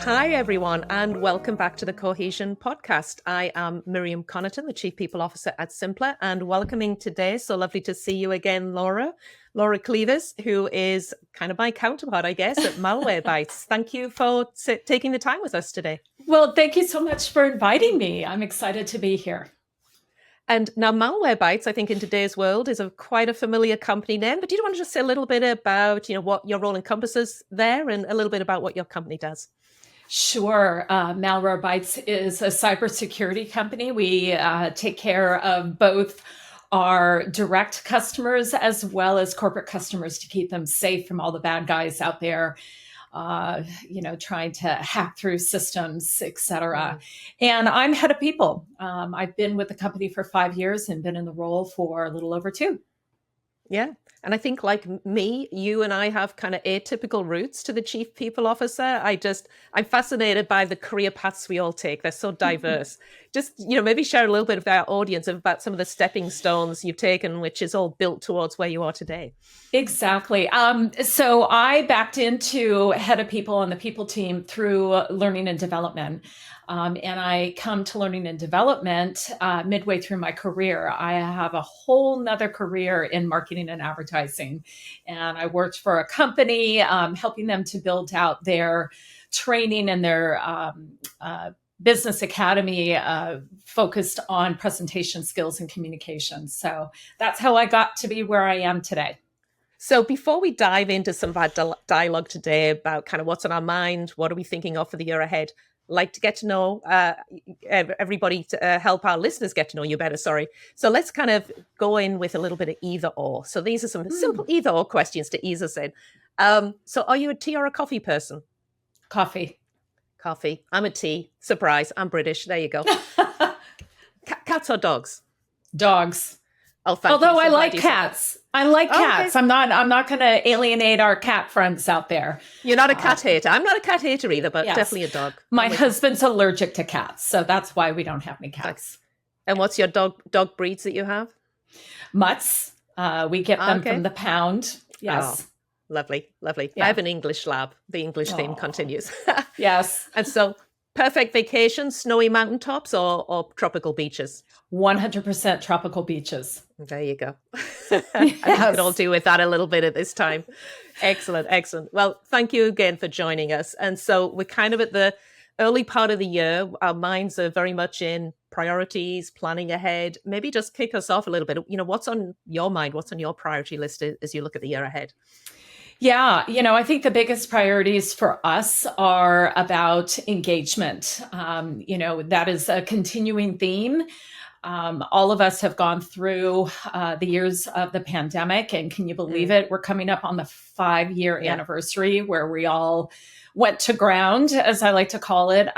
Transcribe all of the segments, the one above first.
Hi, everyone, and welcome back to the Cohesion Podcast. I am Miriam Connaughton, the Chief People Officer at Simpplr, and welcoming today, so lovely to see you again, Laura Klieves, who is kind of my counterpart, I guess, at Malwarebytes. Thank you for taking the time with us today. Well, thank you so much for inviting me. I'm excited to be here. And now Malwarebytes, I think in today's world is quite a familiar company name, but do you want to just say a little bit about, what your role encompasses there and a little bit about what your company does? Sure. Malwarebytes is a cybersecurity company. We take care of both our direct customers as well as corporate customers to keep them safe from all the bad guys out there, trying to hack through systems, et cetera. And I'm head of people. I've been with the company for 5 years and been in the role for a little over 2. Yeah. And I think like me, you and I have kind of atypical routes to the Chief People Officer. I'm fascinated by the career paths we all take. They're so diverse. Just, maybe share a little bit with our audience about some of the stepping stones you've taken, which is all built towards where you are today. Exactly. So I backed into head of people on the people team through learning and development. And I come to learning and development midway through my career. I have a whole nother career in marketing and advertising. And I worked for a company, helping them to build out their training and their business academy focused on presentation skills and communication. So that's how I got to be where I am today. So before we dive into some of our dialogue today about kind of what's on our mind, what are we thinking of for the year ahead, like to get to know everybody to help our listeners get to know you better. Sorry. So let's kind of go in with a little bit of either or. So these are some simple either or questions to ease us in. So are you a tea or a coffee person? Coffee. I'm a tea. Surprise. I'm British. There you go. Cats or dogs? Dogs. Oh, although I like cats. I like cats. Okay. I'm not going to alienate our cat friends out there. You're not a cat hater. I'm not a cat hater either, but yes, definitely a dog. My husband's allergic to cats, so that's why we don't have any cats. And what's your dog breeds that you have? Mutts. We get them from the pound. Yes. Oh, lovely. Yeah. I have an English lab. The English theme continues. Yes. And so perfect vacation, snowy mountaintops or tropical beaches? 100% tropical beaches. There you go. Yes. I think we could all do with that a little bit at this time. Excellent. Well, thank you again for joining us. And so we're kind of at the early part of the year. Our minds are very much in priorities, planning ahead. Maybe just kick us off a little bit. What's on your mind? What's on your priority list as you look at the year ahead? Yeah, I think the biggest priorities for us are about engagement. That is a continuing theme. All of us have gone through the years of the pandemic, and can you believe it? We're coming up on the 5-year anniversary where we all went to ground, as I like to call it.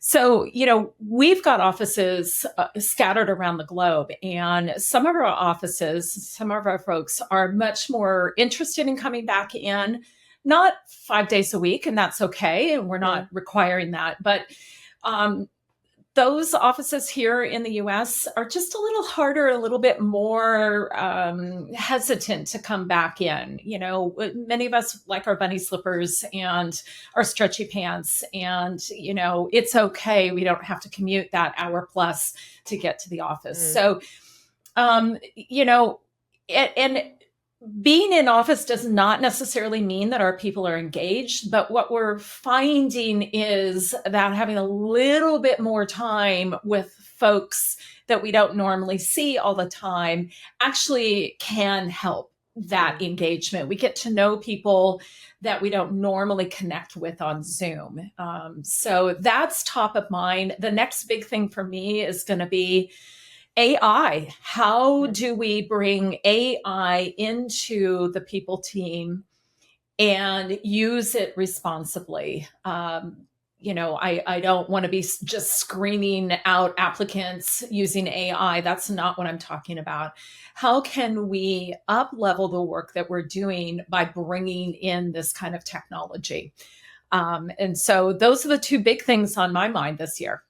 So, we've got offices scattered around the globe, and some of our folks are much more interested in coming back in, not 5 days a week, and that's okay. And we're not requiring that. But those offices here in the US are just a little harder, a little bit more hesitant to come back in. Many of us like our bunny slippers and our stretchy pants, and, it's okay. We don't have to commute that hour plus to get to the office. So, and being in office does not necessarily mean that our people are engaged, but what we're finding is that having a little bit more time with folks that we don't normally see all the time actually can help that engagement. We get to know people that we don't normally connect with on Zoom. So that's top of mind. The next big thing for me is going to be AI. How do we bring AI into the people team and use it responsibly? I don't want to be just screening out applicants using AI. That's not what I'm talking about. How can we up-level the work that we're doing by bringing in this kind of technology? And so those are the two big things on my mind this year.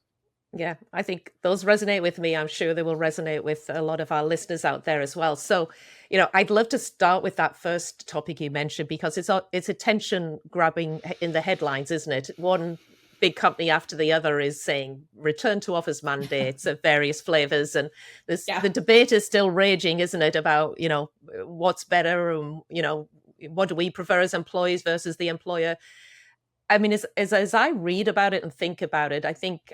Yeah, I think those resonate with me. I'm sure they will resonate with a lot of our listeners out there as well. So, I'd love to start with that first topic you mentioned because it's attention grabbing in the headlines, isn't it? One big company after the other is saying return to office mandates of various flavors, and Yeah. the debate is still raging, isn't it? About what's better, and what do we prefer as employees versus the employer. I mean, as I read about it and think about it, I think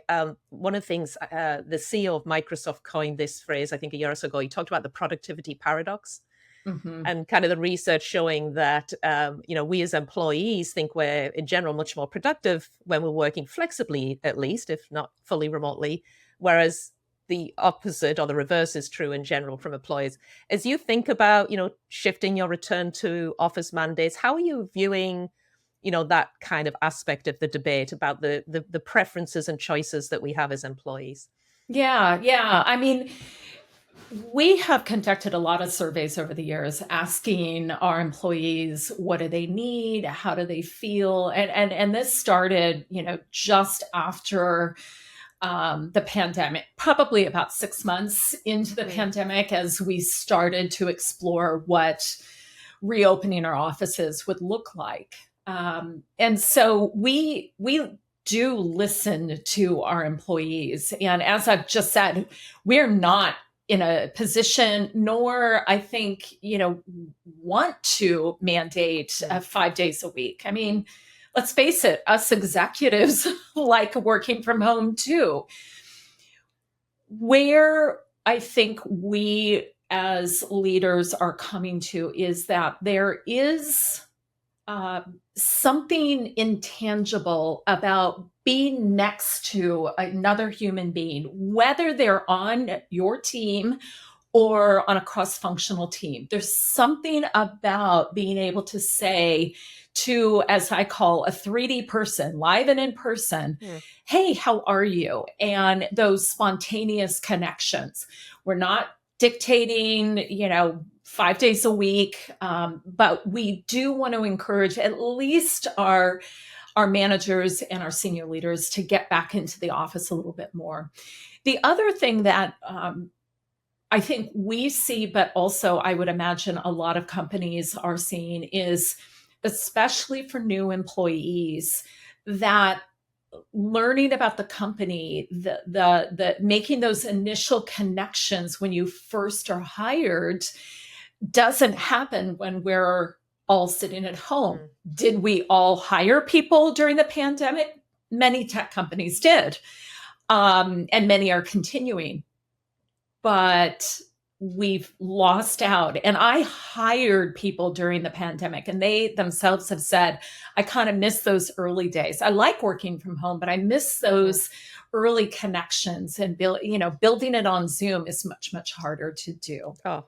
one of the things the CEO of Microsoft coined this phrase, I think a year or so ago. He talked about the productivity paradox Hmm. and kind of the research showing that we as employees think we're in general much more productive when we're working flexibly, at least if not fully remotely, whereas the opposite or the reverse is true in general from employers. As you think about shifting your return to office mandates, how are you viewing that kind of aspect of the debate about the preferences and choices that we have as employees? Yeah, yeah. I mean, we have conducted a lot of surveys over the years asking our employees what do they need, how do they feel, and this started, just after the pandemic, probably about 6 months into the Mm. pandemic, as we started to explore what reopening our offices would look like. And so we do listen to our employees. And as I've just said, we're not in a position, nor I think, want to mandate Mm. 5 days a week. I mean, let's face it, us executives like working from home too. Where I think we as leaders are coming to is that there is uh, something intangible about being next to another human being, whether they're on your team or on a cross functional team. There's something about being able to say to, as I call, a 3D person, live and in person, Mm. hey, how are you? And those spontaneous connections. We're not dictating, 5 days a week, but we do want to encourage at least our managers and our senior leaders to get back into the office a little bit more. The other thing that I think we see, but also I would imagine a lot of companies are seeing is, especially for new employees, that learning about the company, the making those initial connections when you first are hired doesn't happen when we're all sitting at home. Mm. Did we all hire people during the pandemic? Many tech companies did, and many are continuing, but we've lost out. And I hired people during the pandemic, and they themselves have said, I kind of miss those early days. I like working from home, but I miss Mm. those early connections, and building it on Zoom is much, much harder to do. Oh,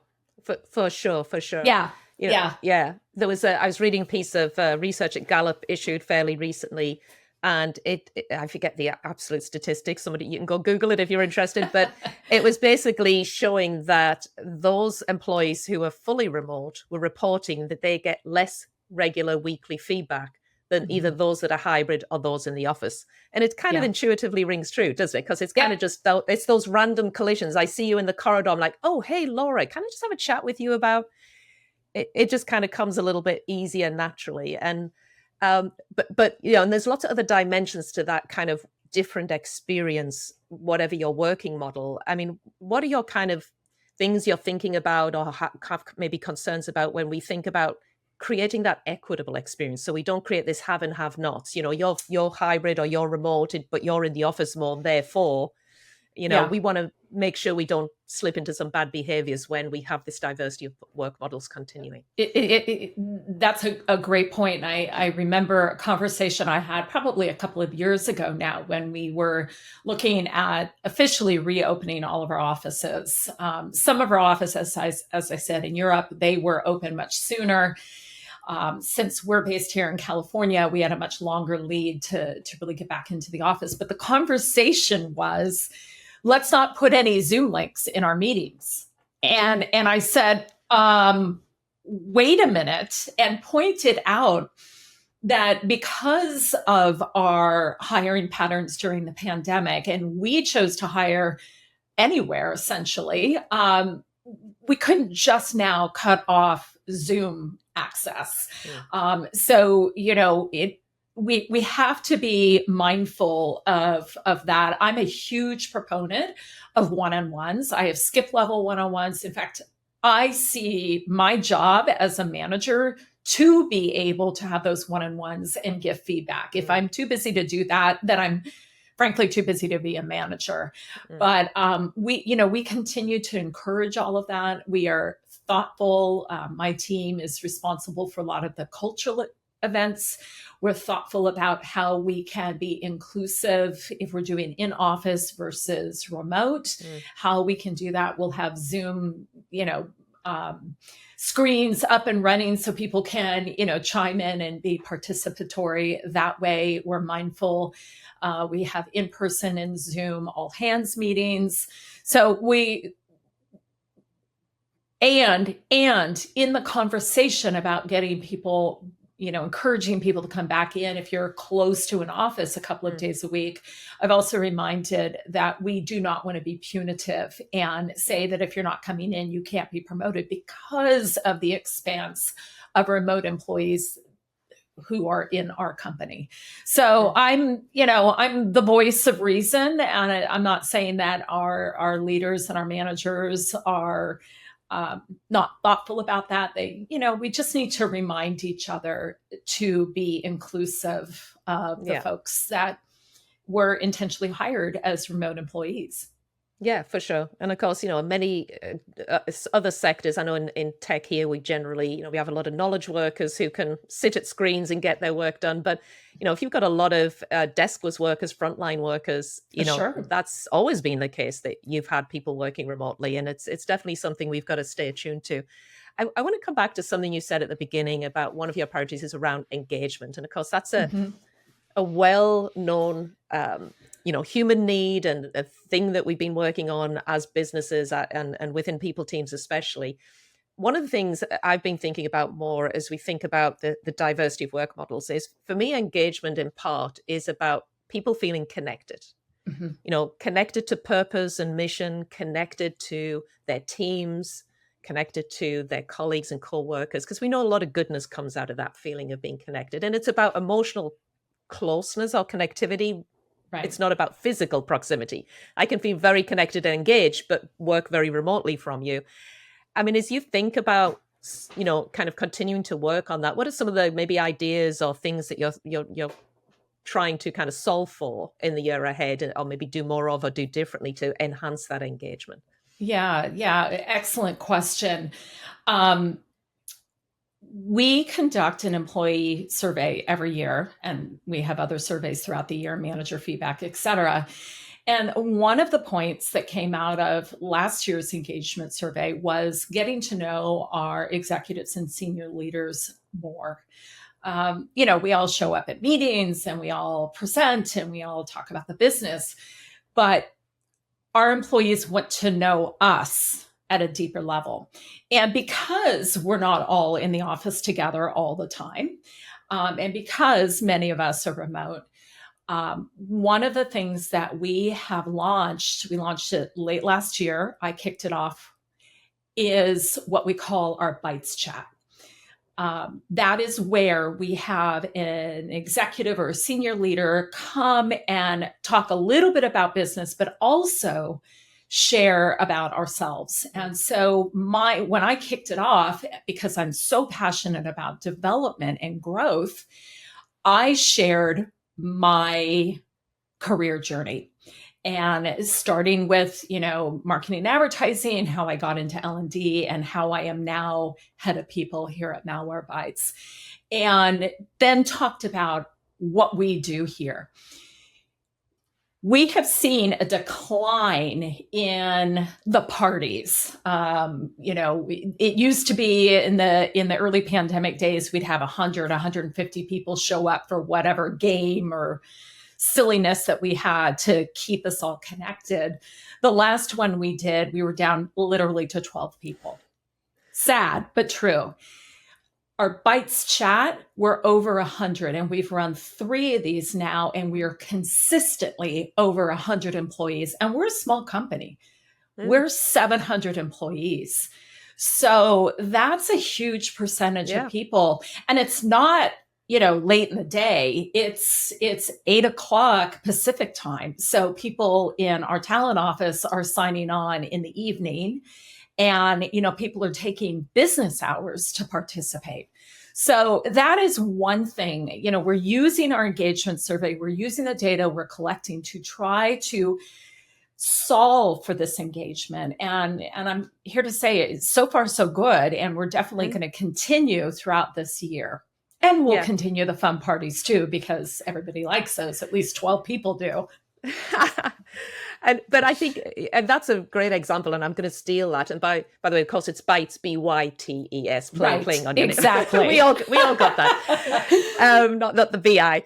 for sure, for sure. Yeah. Yeah. Yeah. I was reading a piece of research that Gallup issued fairly recently, and I forget the absolute statistics. Somebody, you can go Google it if you're interested, but it was basically showing that those employees who are fully remote were reporting that they get less regular weekly feedback than either Mhm. those that are hybrid or those in the office. And it kind of Yeah. intuitively rings true, doesn't it? Because it's kind Yeah. of just it's those random collisions. I see you in the corridor. I'm like, oh, hey, Laura, can I just have a chat with you about it? It just kind of comes a little bit easier naturally. And but and there's lots of other dimensions to that kind of different experience, whatever your working model. I mean, what are your kind of things you're thinking about or have maybe concerns about when we think about creating that equitable experience so we don't create this have and have nots? You're hybrid or you're remote, but you're in the office more, therefore Yeah. we want to make sure we don't slip into some bad behaviors when we have this diversity of work models continuing. That's a great point. I remember a conversation I had probably a couple of years ago now when we were looking at officially reopening all of our offices. Some of our offices, as I said, in Europe, they were open much sooner. Since we're based here in California, we had a much longer lead to really get back into the office. But the conversation was, let's not put any Zoom links in our meetings. And I said, wait a minute, and pointed out that because of our hiring patterns during the pandemic, and we chose to hire anywhere essentially, we couldn't just now cut off Zoom access. So, we have to be mindful of that. I'm a huge proponent of one-on-ones. I have skip level one-on-ones. In fact, I see my job as a manager to be able to have those one-on-ones and give feedback. If I'm too busy to do that, then I'm frankly too busy to be a manager. But we continue to encourage all of that. We are thoughtful. My team is responsible for a lot of the cultural events. We're thoughtful about how we can be inclusive if we're doing in office versus remote, how we can do that. We'll have Zoom, screens up and running so people can, chime in and be participatory that way. We're mindful. We have in-person and Zoom all hands meetings. So and in the conversation about getting people, encouraging people to come back in, if you're close to an office a couple of days a week, I've also reminded that we do not want to be punitive and say that if you're not coming in, you can't be promoted because of the expanse of remote employees who are in our company. So I'm the voice of reason, and I'm not saying that our leaders and our managers are not thoughtful about that. We just need to remind each other to be inclusive of the folks that were intentionally hired as remote employees. Yeah, for sure. And of course, many other sectors, I know in tech here, we generally, we have a lot of knowledge workers who can sit at screens and get their work done. But, if you've got a lot of deskless workers, frontline workers, Sure. That's always been the case that you've had people working remotely. And it's definitely something we've got to stay attuned to. I want to come back to something you said at the beginning about one of your priorities is around engagement. And of course, that's a well-known human need and a thing that we've been working on as businesses and within people teams especially. One of the things I've been thinking about more as we think about the diversity of work models is, for me, engagement in part is about people feeling connected. Connected to purpose and mission, connected to their teams, connected to their colleagues and co-workers, because we know a lot of goodness comes out of that feeling of being connected. And it's about emotional closeness or connectivity. Right. It's not about physical proximity. I can feel very connected and engaged, but work very remotely from you. I mean, as you think about, kind of continuing to work on that, what are some of the maybe ideas or things that you're trying to kind of solve for in the year ahead, or maybe do more of or do differently to enhance that engagement? Yeah. Excellent question. We conduct an employee survey every year, and we have other surveys throughout the year, manager feedback, et cetera. And one of the points that came out of last year's engagement survey was getting to know our executives and senior leaders more. We all show up at meetings and we all present and we all talk about the business, but our employees want to know us at a deeper level. And because we're not all in the office together all the time, and because many of us are remote, one of the things that we launched it late last year, I kicked it off, is what we call our Bytes chat. That is where we have an executive or a senior leader come and talk a little bit about business, but also share about ourselves. And so when I kicked it off, because I'm so passionate about development and growth, I shared my career journey, and starting with, marketing and advertising, how I got into L&D, and how I am now head of people here at Malwarebytes, and then talked about what we do here. We have seen a decline in the parties. It used to be in the early pandemic days, we'd have 100, 150 people show up for whatever game or silliness that we had to keep us all connected. The last one we did, we were down literally to 12 people. Sad, but true. Our Bytes chat, we're over 100, and we've run 3 of these now, and we are consistently over 100 employees. And we're a small company. We're 700 employees. So that's a huge percentage of people. And it's not, late in the day. It's 8 o'clock Pacific time. So people in our talent office are signing on in the evening, and, people are taking business hours to participate. So that is one thing. We're using our engagement survey. We're using the data we're collecting to try to solve for this engagement. And I'm here to say it's so far so good. And we're definitely going to continue throughout this year. And we'll continue the fun parties too, because everybody likes those. At least 12 people do. But I think, and that's a great example, and I'm going to steal that. And by the way, of course, it's Bytes, BYTES, playing on your exactly. we all got that. Not the BI.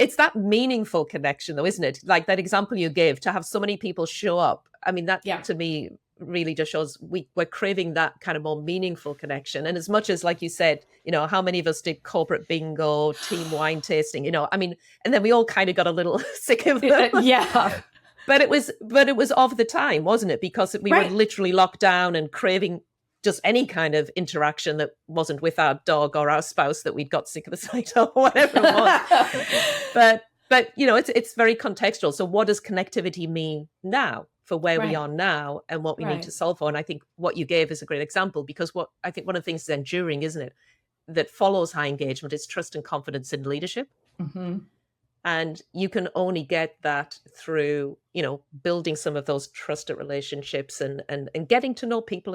It's that meaningful connection, though, isn't it? Like that example you gave, to have so many people show up. I mean, that to me really just shows we're craving that kind of more meaningful connection. And as much as, like you said, how many of us did corporate bingo, team wine tasting, I mean, and then we all kind of got a little sick of them. But it was of the time, wasn't it? Because we were literally locked down and craving just any kind of interaction that wasn't with our dog or our spouse that we'd got sick of the sight of, or whatever it was. But it's very contextual. So what does connectivity mean now for where we are now and what we need to solve for? And I think what you gave is a great example, because I think one of the things that's enduring, isn't it, that follows high engagement is trust and confidence in leadership. And you can only get that through, building some of those trusted relationships and getting to know people,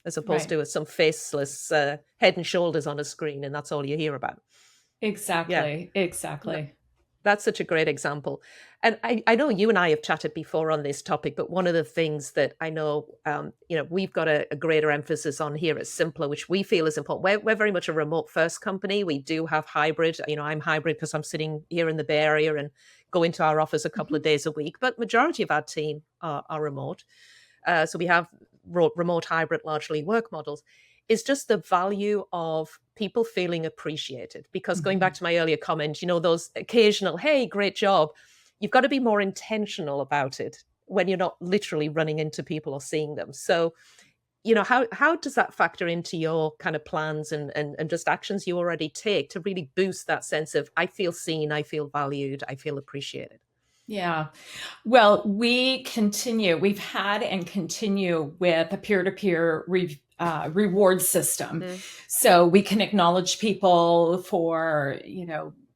as opposed to some faceless head and shoulders on a screen, and that's all you hear about. Exactly. That's such a great example. And I know you and I have chatted before on this topic, but one of the things that I know, we've got a greater emphasis on here at Simpplr, which we feel is important. We're very much a remote first company. We do have hybrid. I'm hybrid because I'm sitting here in the Bay Area and go into our office a couple of days a week, but majority of our team are remote. So we have remote hybrid, largely work models. Is just the value of people feeling appreciated. Because going back to my earlier comment, those occasional, hey, great job, you've got to be more intentional about it when you're not literally running into people or seeing them. So, how does that factor into your kind of plans and just actions you already take to really boost that sense of, I feel seen, I feel valued, I feel appreciated? Yeah. Well, we've had and continue with a peer-to-peer reward system. So we can acknowledge people for,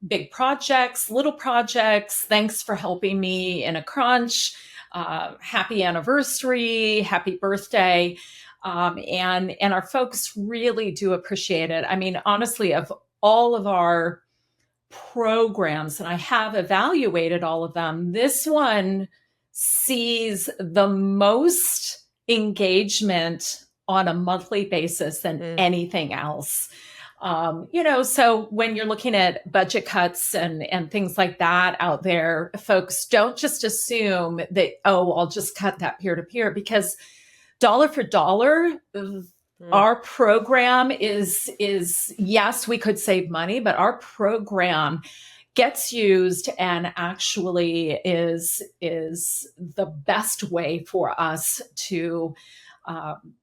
big projects, little projects. Thanks for helping me in a crunch. Happy anniversary, happy birthday. And our folks really do appreciate it. I mean, honestly, of all of our programs, and I have evaluated all of them, this one sees the most engagement on a monthly basis than anything else. So when you're looking at budget cuts and things like that out there, folks, don't just assume that, I'll just cut that peer-to-peer, because dollar for dollar, our program is yes, we could save money, but our program gets used and actually is the best way for us to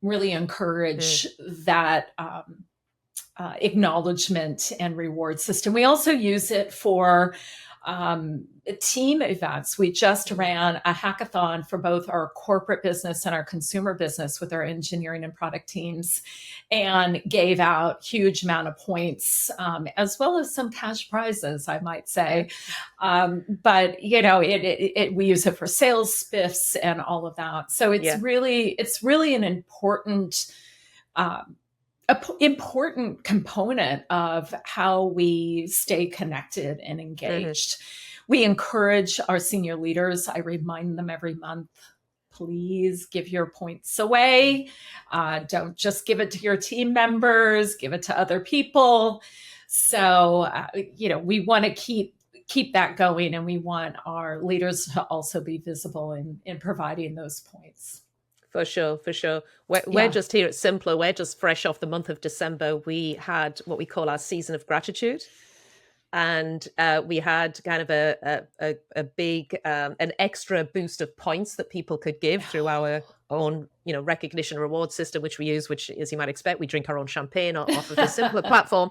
really encourage that acknowledgement and reward system. We also use it for team events. We just ran a hackathon for both our corporate business and our consumer business with our engineering and product teams, and gave out huge amount of points, as well as some cash prizes, I might say. But we use it for sales spiffs and all of that. So it's really an important component of how we stay connected and engaged. We encourage our senior leaders. I remind them every month, please give your points away. Don't just give it to your team members, give it to other people. So, we want to keep that going, and we want our leaders to also be visible in providing those points. For sure, for sure. We're Yeah. just here at Simpplr. We're just fresh off the month of December. We had what we call our season of gratitude, and we had kind of a big an extra boost of points that people could give through our own recognition reward system, which we use. Which, as you might expect, we drink our own champagne off of the Simpplr platform,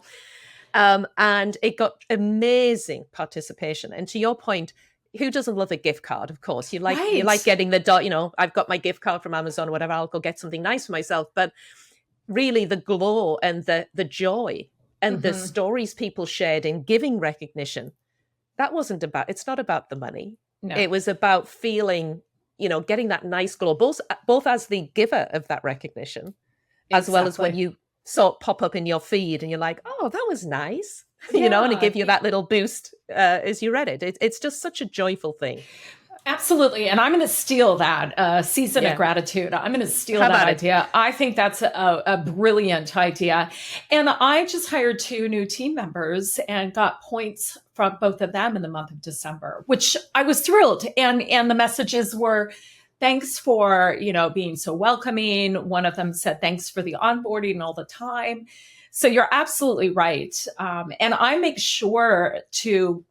and it got amazing participation. And to your point, who doesn't love a gift card? Of course, you like Right. getting the I've got my gift card from Amazon or whatever. I'll go get something nice for myself. But really, the glow and the joy and the Hmm. stories people shared in giving recognition, that wasn't about. It's not about the money. No, It was about feeling, getting that nice glow, both as the giver of that recognition, as well as when exactly. you saw it pop up in your feed and you're like, oh, that was nice, and it Yeah. give you that little boost as you read it. It's just such a joyful thing. Absolutely. And I'm going to steal that season of Yeah. gratitude. I'm going to steal How that about it? idea. I think that's a brilliant idea. And I just hired 2 new team members and got points from both of them in the month of December, which I was thrilled. And the messages were, thanks for, being so welcoming. One of them said, thanks for the onboarding all the time. So you're absolutely right. And I make sure to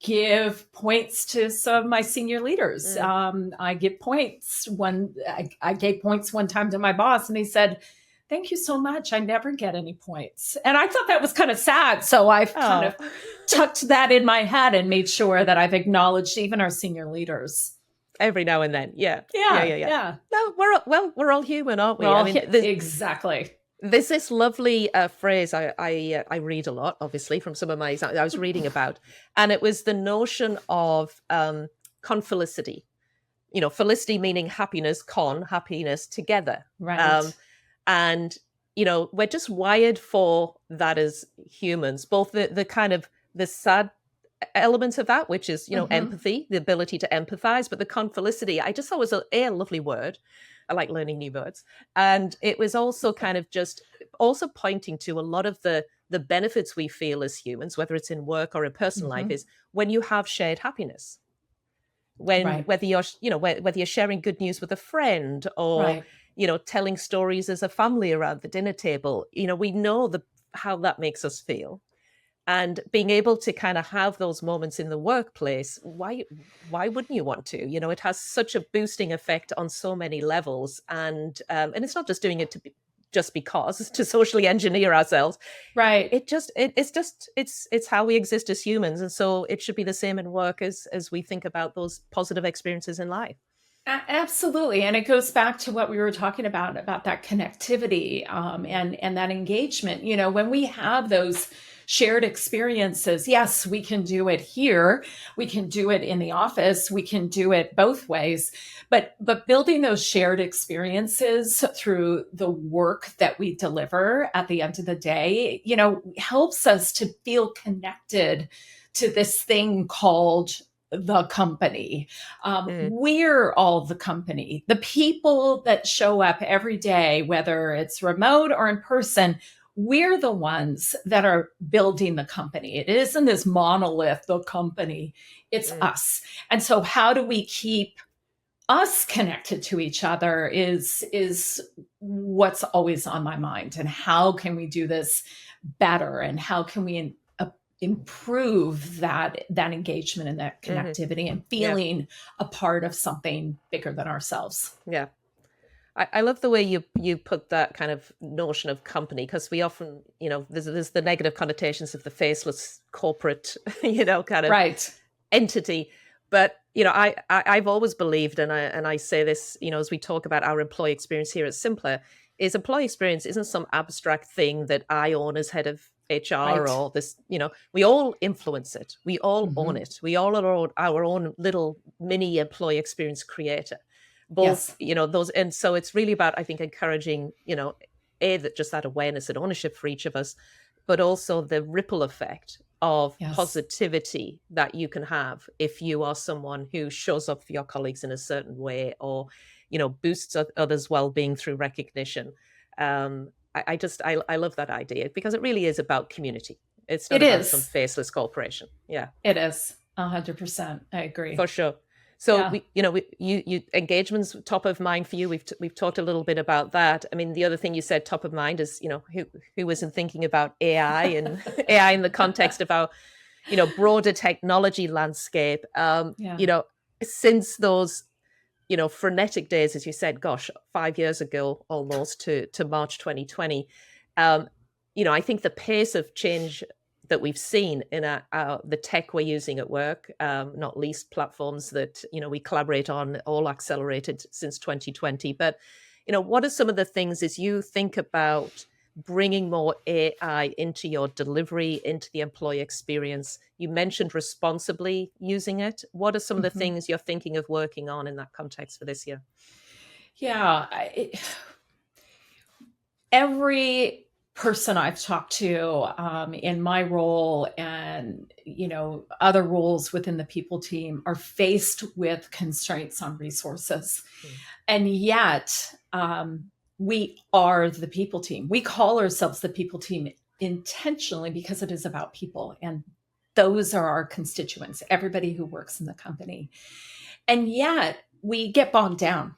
give points to some of my senior leaders. Mm. I give points when I gave points one time to my boss, and he said, "Thank you so much. I never get any points." And I thought that was kind of sad. So I've kind Oh, of tucked that in my head and made sure that I've acknowledged even our senior leaders. every now and then. Yeah. Yeah. Yeah, Yeah. Yeah. yeah. No, we're all human, aren't we? I Well, mean, exactly. there's this lovely phrase I read a lot, obviously, from some of my I was reading about, and it was the notion of confelicity. Felicity meaning happiness, happiness together, Right. and we're just wired for that as humans. Both the kind of the sad element of that, which is Hmm. empathy, the ability to empathize, but the confelicity, I just thought was a lovely word. I like learning new words, and it was also kind of just also pointing to a lot of the benefits we feel as humans, whether it's in work or in personal life, Hmm. is when you have shared happiness. When Right. whether you're sharing good news with a friend or Right. telling stories as a family around the dinner table, we know how that makes us feel, and being able to kind of have those moments in the workplace, why wouldn't you want to? It has such a boosting effect on so many levels, and it's not just doing it just because to socially engineer ourselves. Right. It's how we exist as humans, and so it should be the same in work as we think about those positive experiences in life. Absolutely, and it goes back to what we were talking about that connectivity, and that engagement. When we have those shared experiences, yes, we can do it here, we can do it in the office, we can do it both ways. But building those shared experiences through the work that we deliver at the end of the day, helps us to feel connected to this thing called the company. Mm, We're all the company. The people that show up every day, whether it's remote or in person, we're the ones that are building the company. It isn't this monolith, the company, it's mm, us. And so how do we keep us connected to each other is what's always on my mind. And how can we do this better, and how can we improve that engagement and that mhm. connectivity and Yeah, feeling a part of something bigger than ourselves. yeah. I love the way you put that kind of notion of company, because we often, there's the negative connotations of the faceless corporate, kind of Right. entity. But I've always believed, and I say this, as we talk about our employee experience here at Simpplr, is employee experience isn't some abstract thing that I own as head of HR, Right. or this. We all influence it. We all own Hmm. it. We all are our own little mini employee experience creator. Both, Yes. those, and so it's really about, I think, encouraging, that just that awareness and ownership for each of us, but also the ripple effect of Yes. positivity that you can have if you are someone who shows up for your colleagues in a certain way, or boosts others' well-being through recognition. I love that idea, because it really is about community. It's not It about some is. faceless corporation. Yeah, It is 100%. I agree. for sure. So Yeah. you engagement's top of mind for you. We've talked a little bit about that. I mean, the other thing you said top of mind is, who isn't thinking about AI and AI in the context of our, broader technology landscape. Yeah. Since those, frenetic days, as you said, gosh, 5 years ago almost to March 2020. I think the pace of change that we've seen in the tech we're using at work, not least platforms that we collaborate on, all accelerated since 2020. But what are some of the things as you think about bringing more AI into your delivery, into the employee experience? You mentioned responsibly using it. What are some of the Mm-hmm. things you're thinking of working on in that context for this year? Yeah. Every person I've talked to in my role and other roles within the people team are faced with constraints on resources, and yet we are the people team. We call ourselves the people team intentionally because it is about people, and those are our constituents, everybody who works in the company. And yet we get bogged down.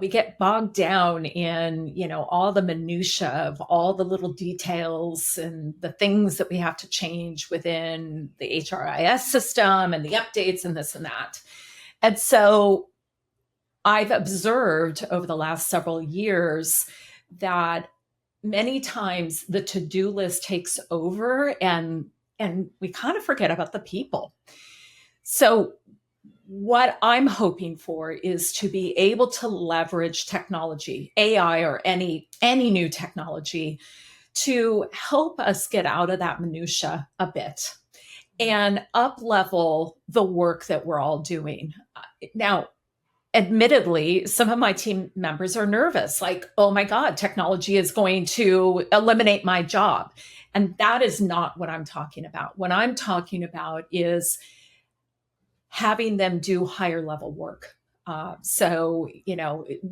We get bogged down in, all the minutia of all the little details and the things that we have to change within the HRIS system and the updates and this and that. And so I've observed over the last several years that many times the to-do list takes over and we kind of forget about the people. So what I'm hoping for is to be able to leverage technology, AI or any new technology, to help us get out of that minutia a bit and up level the work that we're all doing. Now, admittedly, some of my team members are nervous, like, oh my God, technology is going to eliminate my job. And that is not what I'm talking about. What I'm talking about is having them do higher level work. So,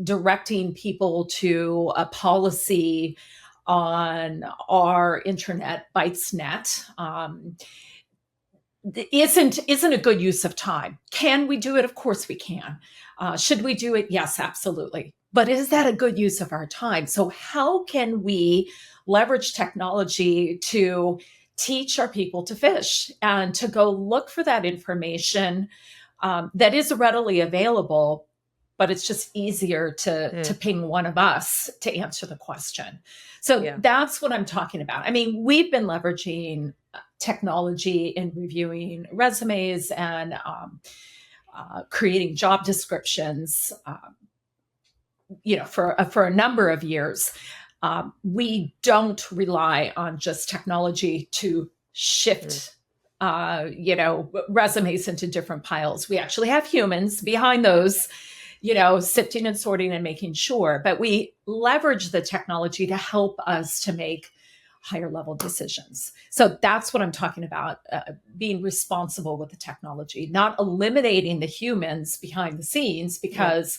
directing people to a policy on our intranet BytesNet isn't a good use of time. Can we do it? Of course we can. Should we do it? Yes, absolutely. But is that a good use of our time? So how can we leverage technology to teach our people to fish and to go look for that information that is readily available, but it's just easier to ping one of us to answer the question. So that's what I'm talking about. I mean, we've been leveraging technology in reviewing resumes and creating job descriptions, for a number of years. We don't rely on just technology to shift, resumes into different piles. We actually have humans behind those, sifting and sorting and making sure, but we leverage the technology to help us to make higher level decisions. So that's what I'm talking about, being responsible with the technology, not eliminating the humans behind the scenes, because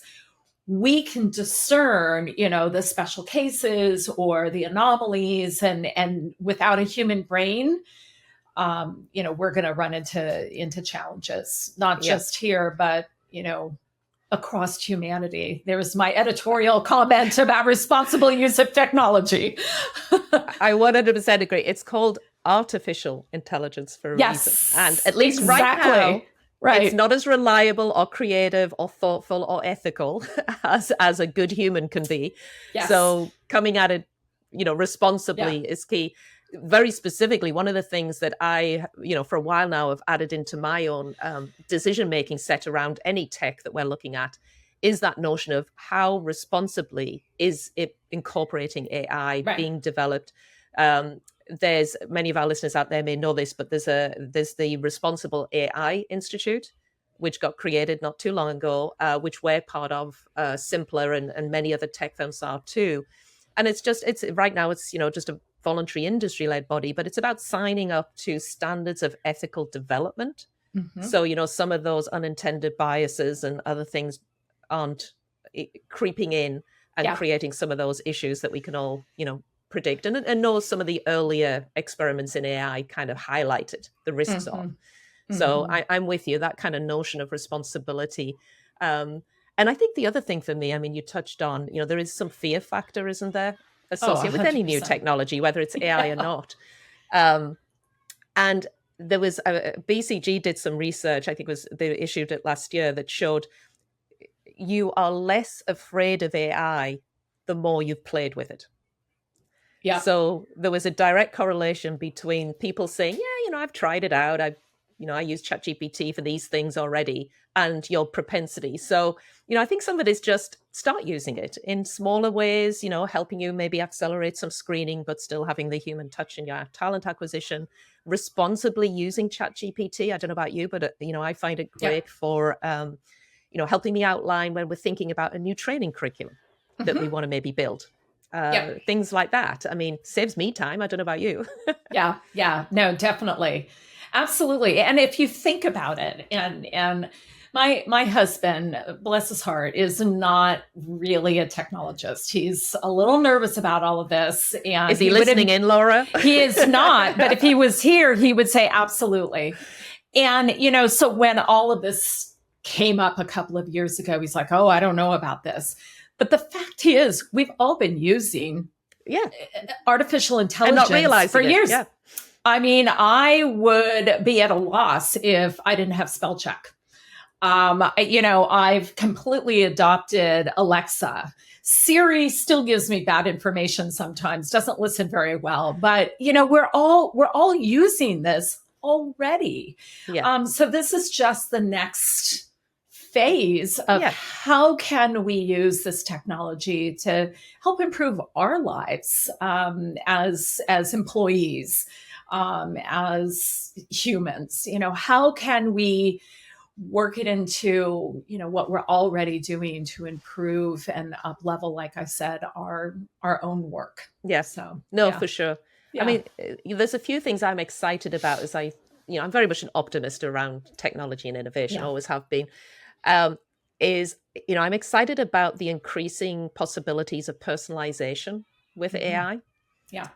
we can discern, the special cases or the anomalies, and without a human brain, we're going to run into challenges, not just here, but, across humanity. There's my editorial comment about responsible use of technology. I 100% agree. It's called artificial intelligence for a reason. And at least right now, it's not as reliable or creative or thoughtful or ethical as a good human can be. Yes. So coming at it, responsibly is key. Very specifically, one of the things that I, for a while now have added into my own decision-making set around any tech that we're looking at is that notion of how responsibly is it incorporating AI being developed. There's many of our listeners out there may know this, but there's the Responsible AI Institute, which got created not too long ago, which we're part of, Simpplr and many other tech firms are too. And it's right now it's, just a voluntary industry-led body, but it's about signing up to standards of ethical development. Mm-hmm. So, some of those unintended biases and other things aren't creeping in and creating some of those issues that we can all, predict and know some of the earlier experiments in AI kind of highlighted the risks of. So Mhm. I'm with you, that kind of notion of responsibility. Um, and I think the other thing for me, I mean, you touched on, there is some fear factor, isn't there, Oh, associated with any new 100%. technology, whether it's AI or Yeah. not. Um, and there was BCG did some research, I think they issued it last year, that showed you are less afraid of AI the more you've played with it. Yep. So there was a direct correlation between people saying, yeah, I've tried it out. I use ChatGPT for these things already, and your propensity. So, I think some of it is just start using it in smaller ways, helping you maybe accelerate some screening, but still having the human touch in your talent acquisition, responsibly using ChatGPT. I don't know about you, but, I find it Yep. great for, helping me outline when we're thinking about a new training curriculum that we Mhm. want to maybe build. Yep. Things like that. I mean, saves me time. I don't know about you. Yeah. Yeah. No, definitely. Absolutely. And if you think about it, and my husband, bless his heart, is not really a technologist. He's a little nervous about all of this, Is and he he would have. listening in, Laura? He is not, but if he was here, he would say absolutely. And so when all of this came up a couple of years ago, he's like, "Oh, I don't know about this." But the fact is, we've all been using Yeah. artificial And not intelligence for realizing it. years. Yeah. I mean, I would be at a loss if I didn't have spell check. I've completely adopted Alexa. Siri still gives me bad information sometimes, doesn't listen very well, but we're all using this already. Yeah. So this is just the next phase of Yeah. how can we use this technology to help improve our lives as employees, as humans. How can we work it into what we're already doing to improve and up level, like I said, our own work. Yeah. So No, yeah. for sure. I Yeah. mean, there's a few things I'm excited about as I'm very much an optimist around technology and innovation, Yeah. always have been. Um, is, I'm excited about the increasing possibilities of personalization with Mhm. AI. Yeah.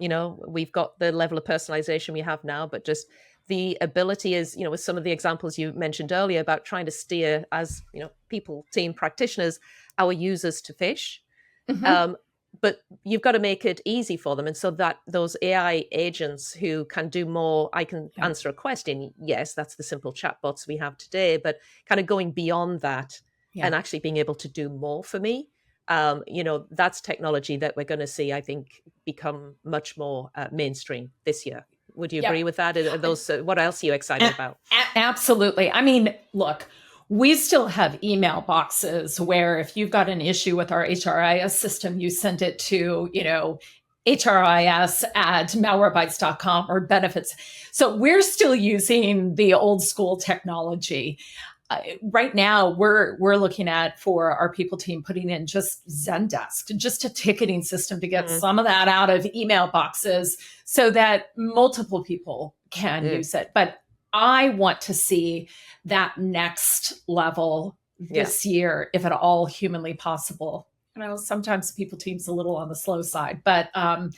We've got the level of personalization we have now, but just the ability is, with some of the examples you mentioned earlier about trying to steer as, people, team practitioners, our users to fish. Hmm. Um, but you've got to make it easy for them. And so that those AI agents who can do more, I can Yeah. answer a question. Yes, that's the simple chatbots we have today, but kind of going beyond that Yeah. and actually being able to do more for me. That's technology that we're going to see, I think, become much more mainstream this year. Would you Yeah. agree with that? Are those, what else are you excited about? Absolutely. I mean, look, we still have email boxes where if you've got an issue with our HRIS system, you send it to, HRIS at malwarebytes.com or benefits. So we're still using the old school technology. Right now, we're looking at, for our people team, putting in just Zendesk, just a ticketing system to get Mm, some of that out of email boxes so that multiple people can mm, use it. But I want to see that next level yeah. this year, if at all humanly possible. Sometimes people team's a little on the slow side, but I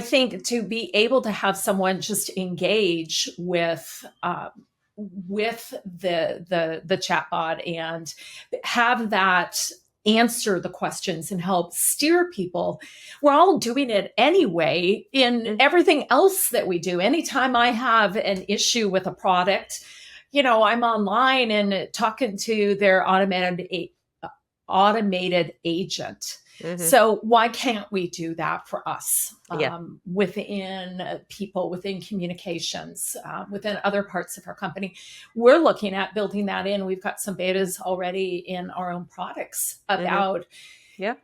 think to be able to have someone just engage with the chatbot and have that answer the questions and help steer people. We're all doing it anyway in Mm, everything else that we do. Anytime I have an issue with a product, I'm online and talking to their automated agent. mhm. So why can't we do that for us, Yeah. within people, within communications, within other parts of our company? We're looking at building that in. We've got some betas already in our own products Mhm. about, Yeah.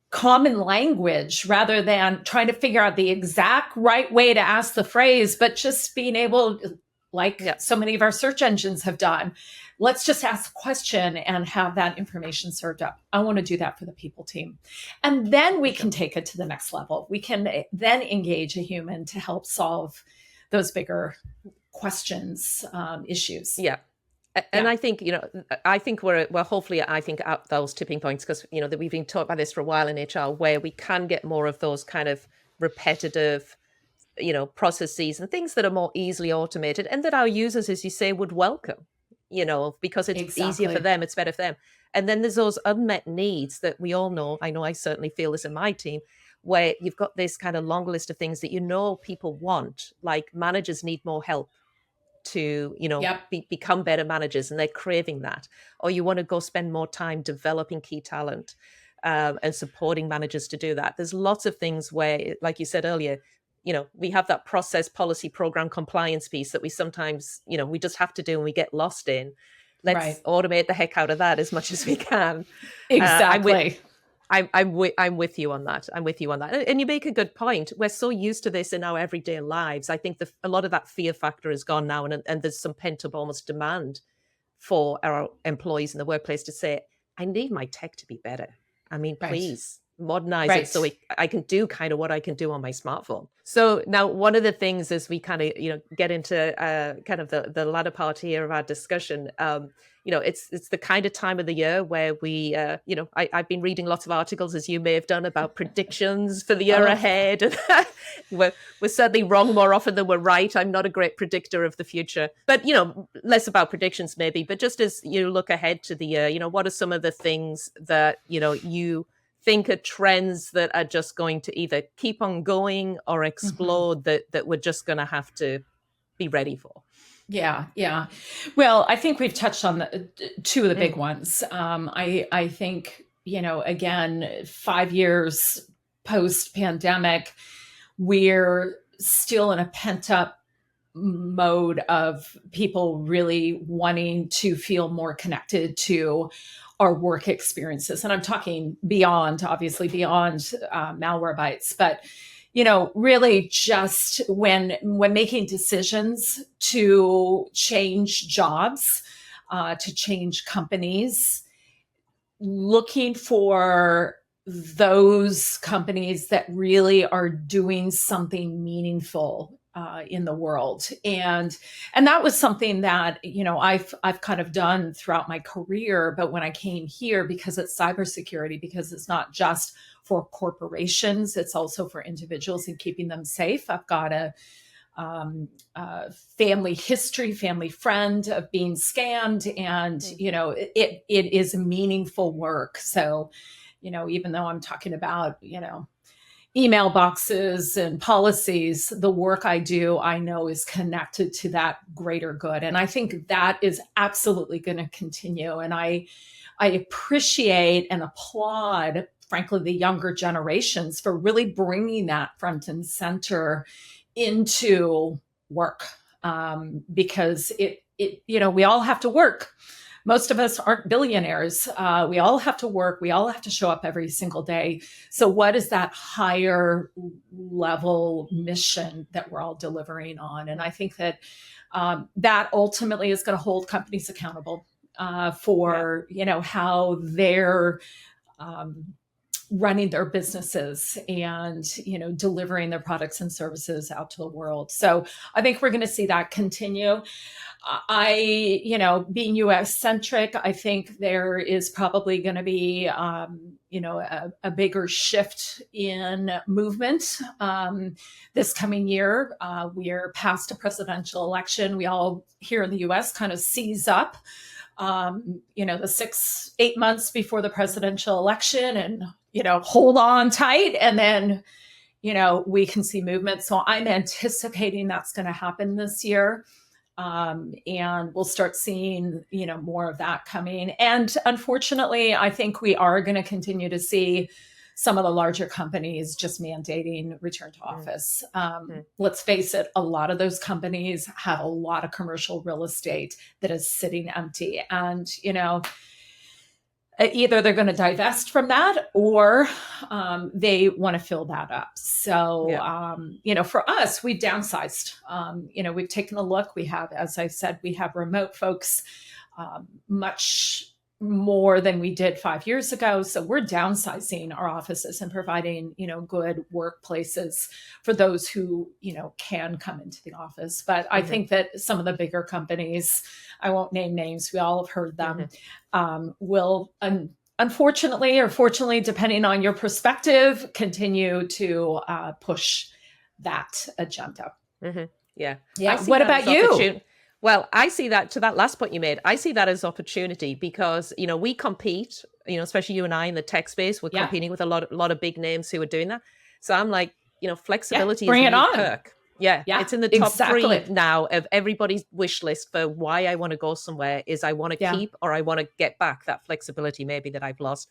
common language rather than trying to figure out the exact right way to ask the phrase, but just being able, like Yeah. so many of our search engines have done, let's just ask a question and have that information served up. I want to do that for the people team. And then we For sure. can take it to the next level. We can then engage a human to help solve those bigger questions, issues. Yeah. And Yeah. I think, I think we're hopefully, I think, at those tipping points because, that we've been taught about this for a while in HR where we can get more of those kind of repetitive, processes and things that are more easily automated and that our users, as you say, would welcome, because it's easier for Exactly. them, it's better for them. And then there's those unmet needs that we all know. I know I certainly feel this in my team, where you've got this kind of long list of things that people want, like managers need more help to Yep. become better managers, and they're craving that. Or you want to go spend more time developing key talent, and supporting managers to do that. There's lots of things where, like you said earlier, we have that process, policy, program, compliance piece that we sometimes we just have to do and we get lost in. Let's Right. automate the heck out of that as much as we can. I'm with Exactly. I'm with you on that. I'm with you on that. And you make a good point. We're so used to this in our everyday lives. I think a lot of that fear factor is gone now, and there's some pent up almost demand for our employees in the workplace to say, I need my tech to be better. I mean, Right. please modernize it so Right. I can do kind of what I can do on my smartphone. So now one of the things as we kind of, get into kind of the latter part here of our discussion, it's the kind of time of the year where we, I've been reading lots of articles, as you may have done, about predictions for the year Oh, ahead. And we're certainly wrong more often than we're right. I'm not a great predictor of the future, but, less about predictions maybe, but just as you look ahead to the year, what are some of the things that, you think are trends that are just going to either keep on going or explode, that we're just going to have to be ready for? yeah. Yeah. Well, I think we've touched on two of the big ones. I think, again, 5 years post pandemic, we're still in a pent up mode of people really wanting to feel more connected to our work experiences. And I'm talking beyond, obviously, beyond Malwarebytes, but really just when making decisions to change jobs, to change companies, looking for those companies that really are doing something meaningful in the world, and that was something that I've kind of done throughout my career. But when I came here, because it's cybersecurity, because it's not just for corporations, it's also for individuals and keeping them safe. I've got a family history, family friend of being scammed, and it is meaningful work. So, even though I'm talking about email boxes and policies, the work I do, I know is connected to that greater good, and I think that is absolutely going to continue. And I appreciate and applaud, frankly, the younger generations for really bringing that front and center into work, because we all have to work. Most of us aren't billionaires. We all have to work. We all have to show up every single day. So what is that higher level mission that we're all delivering on? And I think that that ultimately is going to hold companies accountable for how they're running their businesses and delivering their products and services out to the world. So I think we're going to see that continue. Being US centric, I think there is probably going to be a bigger shift in movement this coming year. We're past a presidential election. We all here in the US kind of seize up the 6-8 months before the presidential election, and hold on tight, and then we can see movement. So I'm anticipating that's going to happen this year, and we'll start seeing more of that coming. And unfortunately, I think we are going to continue to see some of the larger companies just mandating return to office. Let's face it, a lot of those companies have a lot of commercial real estate that is sitting empty. And, either they're going to divest from that, or they want to fill that up. So, for us, we've downsized. We've taken a look. We have, as I said, we have remote folks much more than we did 5 years ago. So we're downsizing our offices and providing, good workplaces for those who, can come into the office. But I think that some of the bigger companies, I won't name names, we all have heard them, will unfortunately or fortunately, depending on your perspective, continue to push that agenda. Mm-hmm. Yeah. Yeah. What about you? Well, I see that, to that last point you made, I see that as opportunity because, we compete, especially you and I in the tech space, we're competing with a lot of big names who are doing that. So I'm like, flexibility is a new perk. Yeah, it's in the top 3 now of everybody's wish list for why I want to go somewhere is I want to keep or I want to get back that flexibility maybe that I've lost.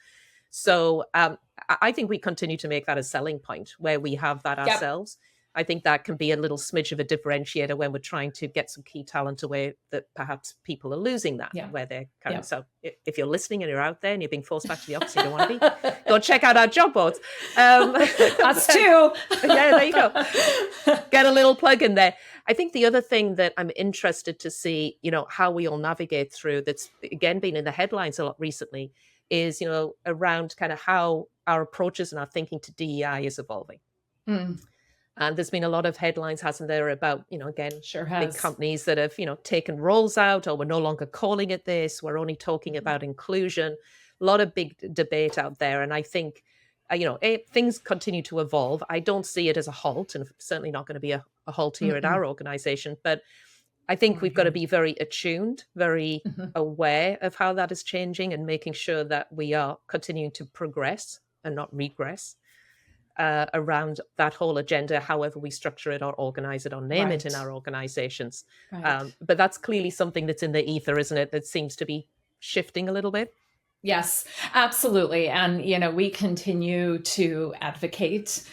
So I think we continue to make that a selling point where we have that ourselves. I think that can be a little smidge of a differentiator when we're trying to get some key talent away that perhaps people are losing that, where they're kind of, so if you're listening and you're out there and you're being forced back to the office, you don't want to be, go check out our job boards. Us too. Yeah, there you go. Get a little plug in there. I think the other thing that I'm interested to see, how we all navigate through, that's again been in the headlines a lot recently, is, around kind of how our approaches and our thinking to DEI is evolving. And there's been a lot of headlines, hasn't there, about, again, big companies that have, taken roles out, or we're no longer calling it this, we're only talking about inclusion. A lot of big debate out there. And I think, things continue to evolve. I don't see it as a halt, and certainly not going to be a halt here at our organization. But I think we've got to be very attuned, very aware of how that is changing, and making sure that we are continuing to progress and not regress around that whole agenda, however we structure it or organize it or name it in our organizations. But that's clearly something that's in the ether, isn't it? That seems to be shifting a little bit. Yes, absolutely. And, we continue to advocate.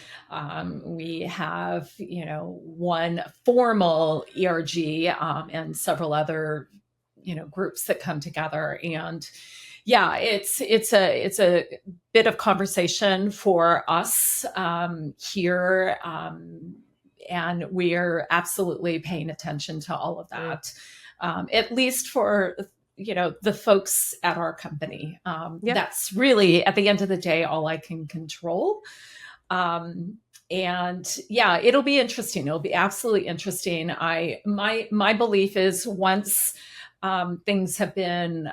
We have, one formal ERG and several other, groups that come together. And it's a bit of conversation for us here. And we're absolutely paying attention to all of that, at least for the folks at our company. That's really, at the end of the day, all I can control. And it'll be interesting. It'll be absolutely interesting. My belief is once things have been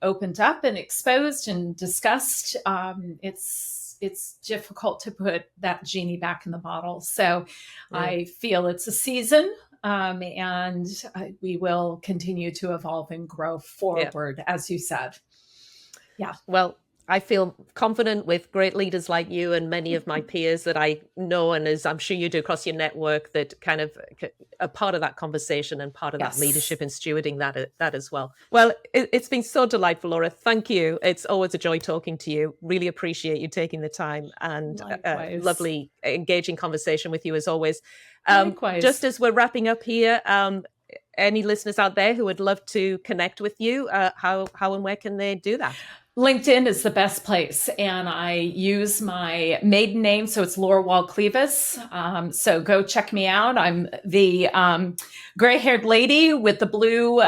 opened up and exposed and discussed, it's difficult to put that genie back in the bottle. So I feel it's a season. And we will continue to evolve and grow forward, as you said. Yeah. Well, I feel confident with great leaders like you and many of my peers that I know, and as I'm sure you do across your network, that kind of are part of that conversation and part of that leadership and stewarding that as well. Well, it's been so delightful, Laura. Thank you. It's always a joy talking to you. Really appreciate you taking the time, and lovely, engaging conversation with you as always. Just as we're wrapping up here, any listeners out there who would love to connect with you, how and where can they do that? LinkedIn is the best place, and I use my maiden name, so it's Laura Wall Klieves. So go check me out. I'm the gray-haired lady with the blue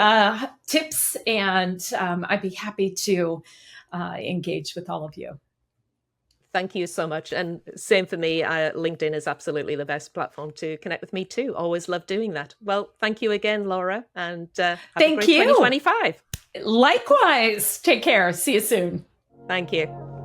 tips, and I'd be happy to engage with all of you. Thank you so much. And same for me. LinkedIn is absolutely the best platform to connect with me too. Always love doing that. Well, thank you again, Laura, and have a great 2025. Likewise. Take care. See you soon. Thank you.